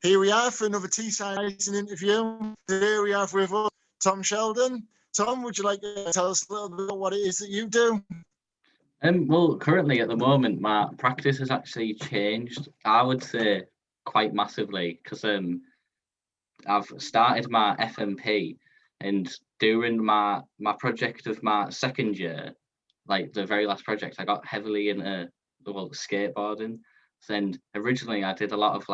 Here we are for another Teesside Racing interview. Here we have with us Tom Sheldon. Tom, would you like to tell us a little bit about what it is that you do? Well, currently at the moment, my practice has actually changed. I would say quite massively because I've started my FMP, and during my project of my second year, like the very last project, I got heavily into skateboarding. And originally, I did a lot of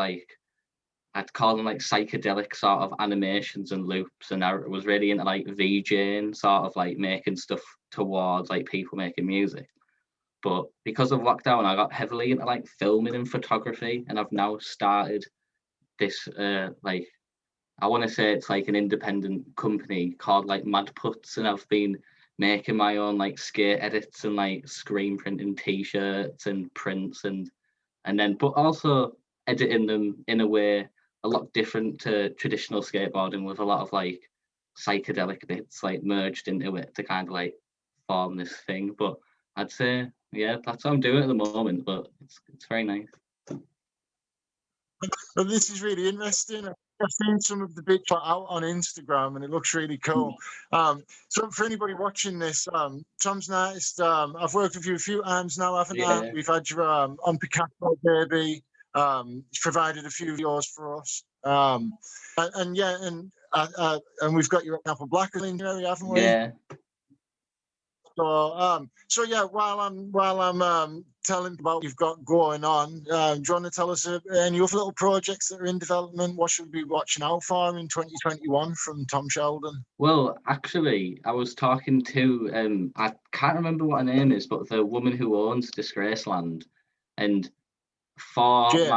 I'd call them like psychedelic sort of animations and loops, and I was really into like VJing, sort of like making stuff towards like people making music. But because of lockdown, I got heavily into like filming and photography, and I've now started this I want to say it's like an independent company called like Mad Puts, and I've been making my own like skate edits and like screen printing t-shirts and prints and then but also editing them in a way a lot different to traditional skateboarding with a lot of like psychedelic bits like merged into it to kind of like form this thing. But I'd say yeah, that's what I'm doing at the moment, but it's very nice. Well, this is really interesting. I've seen some of the bits out on Instagram, and it looks really cool. So for anybody watching this, Tom's an artist. I've worked with you a few times now, haven't I? We've had you on Picasso Baby. He's provided a few videos for us. And yeah, and we've got you at Apple Black in there, haven't we? Yeah. So yeah, while I'm telling about what you've got going on, do you want to tell us any other little projects that are in development? What should we be watching out for in 2021 from Tom Sheldon? Well, actually, I was talking to I can't remember what her name is, but the woman who owns Disgraceland, and for Jane.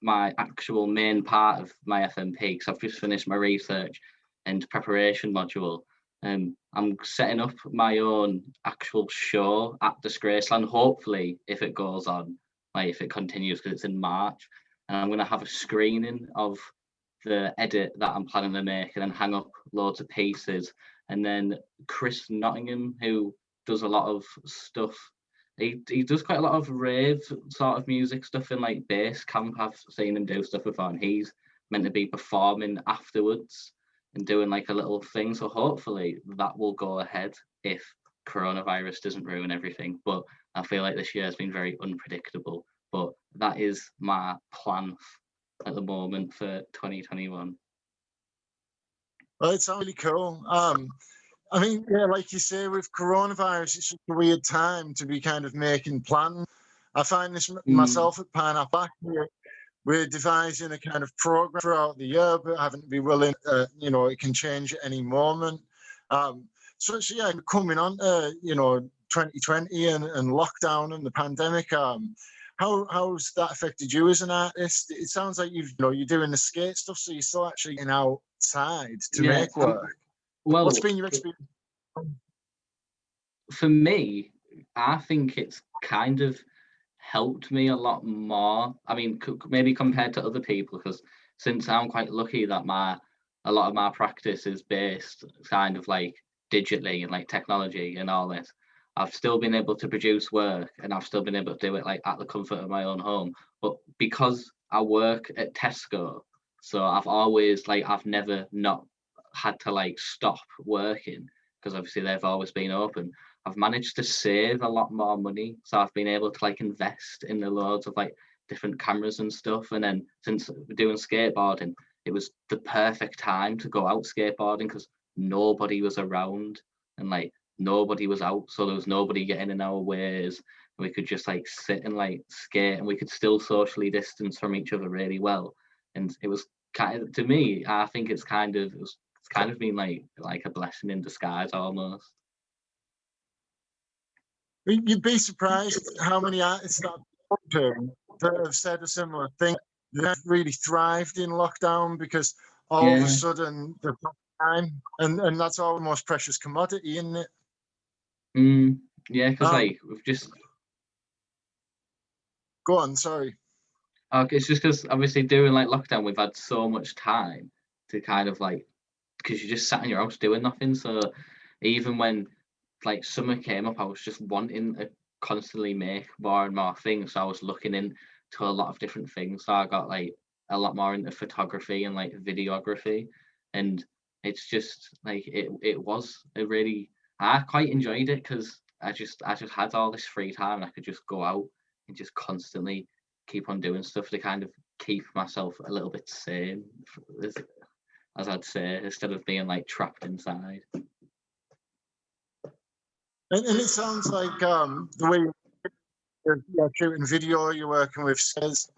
my actual main part of my FMP, because I've just finished my research and preparation module. I'm setting up my own actual show at Disgraceland. Hopefully, if it goes on, like if it continues, because it's in March, and I'm going to have a screening of the edit that I'm planning to make, and then hang up loads of pieces. And then Chris Nottingham, who does a lot of stuff, he does quite a lot of rave sort of music stuff in like bass camp. I've seen him do stuff before, and he's meant to be performing afterwards and doing like a little thing. So hopefully that will go ahead if coronavirus doesn't ruin everything. But I feel like this year has been very unpredictable. But that is my plan at the moment for 2021. Well, it sounds really cool. I mean, yeah, like you say, with coronavirus, it's just a weird time to be kind of making plans. I find this myself at Pineapple. We're devising a kind of program throughout the year, but having to be willing, it can change at any moment. So yeah, coming on, 2020 and lockdown and the pandemic. How's that affected you as an artist? It sounds like you're doing the skate stuff, so you're still actually getting outside to make work. Well, what's been your experience? For me, I think it's kind of helped me a lot more. I mean, maybe compared to other people, because since I'm quite lucky that a lot of my practice is based kind of like digitally and like technology and all this, I've still been able to produce work, and I've still been able to do it like at the comfort of my own home. But because I work at Tesco, so I've never not had to like stop working, because obviously they've always been open. I've managed to save a lot more money, so I've been able to like invest in the loads of like different cameras and stuff. And then since doing skateboarding, it was the perfect time to go out skateboarding because nobody was around and like nobody was out, so there was nobody getting in our ways. We could just like sit and like skate, and we could still socially distance from each other really well. And it was kind of, to me, I think it's kind of been like a blessing in disguise almost. You'd be surprised how many artists that have said a similar thing. They've really thrived in lockdown because all of a sudden they've got time, and that's all the most precious commodity, isn't it? Yeah, because like we've just go on. Sorry. Okay, it's just because obviously during like lockdown we've had so much time to kind of like, because you just sat in your house doing nothing. So even when like summer came up, I was just wanting to constantly make more and more things. So I was looking to a lot of different things. So I got like a lot more into photography and like videography, and it's just like it was a really, I quite enjoyed it because I just had all this free time and I could just go out and just constantly keep on doing stuff to kind of keep myself a little bit sane, as I'd say, instead of being like trapped inside. And it sounds like the way you're shooting video, you're working with says,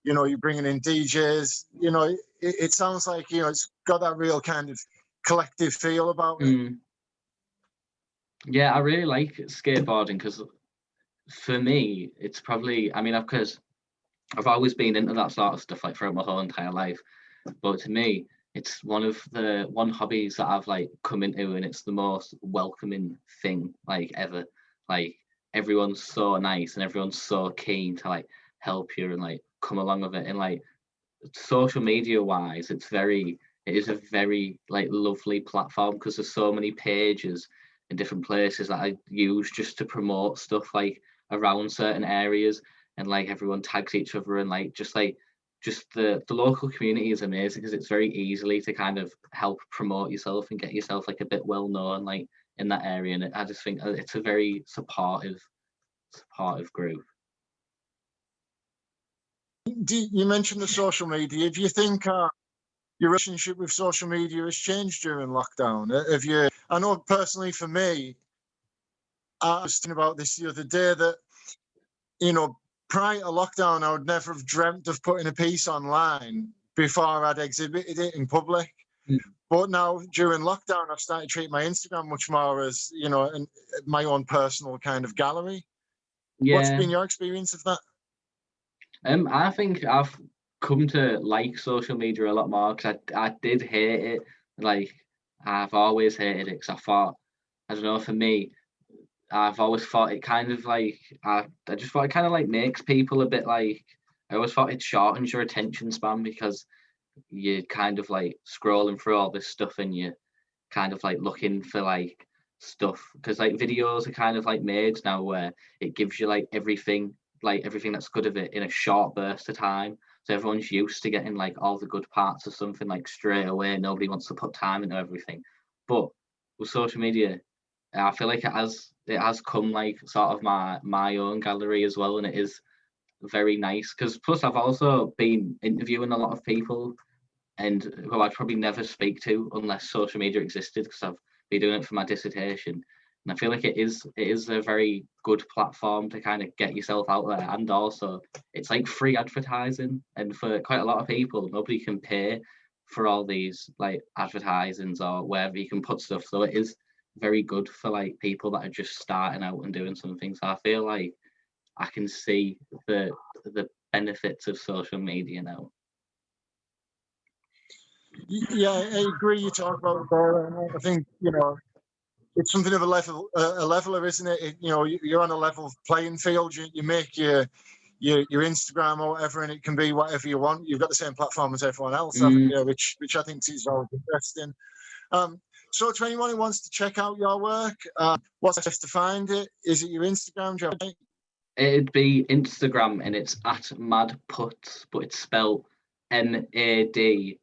you're bringing in DJs. It sounds like it's got that real kind of collective feel about it. Mm. Yeah, I really like skateboarding because for me, it's probably, I mean, because I've always been into that sort of stuff like throughout my whole entire life. But to me, it's one hobbies that I've like come into, and it's the most welcoming thing like ever. Like everyone's so nice and everyone's so keen to like help you and like come along with it. And like social media wise, it is a very like lovely platform because there's so many pages in different places that I use just to promote stuff like around certain areas, and like everyone tags each other, and like just the local community is amazing because it's very easily to kind of help promote yourself and get yourself like a bit well known like in that area. And I just think it's a very supportive group. You mentioned the social media. Do you think your relationship with social media has changed during lockdown? Have you? I know personally for me, I was thinking about this the other day that prior to lockdown, I would never have dreamt of putting a piece online before I'd exhibited it in public. Mm. But now during lockdown, I've started treating my Instagram much more as my own personal kind of gallery. Yeah. What's been your experience of that? I think I've come to like social media a lot more because I did hate it. Like I've always hated it because I don't know, for me, I've always thought it kind of like I just thought it kind of like makes people a bit like, I always thought it shortens your attention span because you're kind of like scrolling through all this stuff and you kind of like looking for like stuff, because like videos are kind of like made now where it gives you like everything that's good of it in a short burst of time. So everyone's used to getting like all the good parts of something like straight away. Nobody wants to put time into everything. But with social media, I feel like it has come like sort of my own gallery as well, and it is very nice because plus I've also been interviewing a lot of people and who I'd probably never speak to unless social media existed, because I've been doing it for my dissertation. And I feel like it is a very good platform to kind of get yourself out there, and also it's like free advertising, and for quite a lot of people, nobody can pay for all these like advertisings or wherever you can put stuff. So it is very good for like people that are just starting out and doing something. So I feel like I can see the benefits of social media now. Yeah, I agree. You talk about it there. I think it's something of a leveler, isn't it? You're on a level playing field. You make your Instagram or whatever, and it can be whatever you want. You've got the same platform as everyone else, haven't you? Which I think is always interesting. So to anyone who wants to check out your work, what's best to find it? Is it your Instagram? Do you have It'd be Instagram, and it's at madputz, but it's spelled MADPUTZ.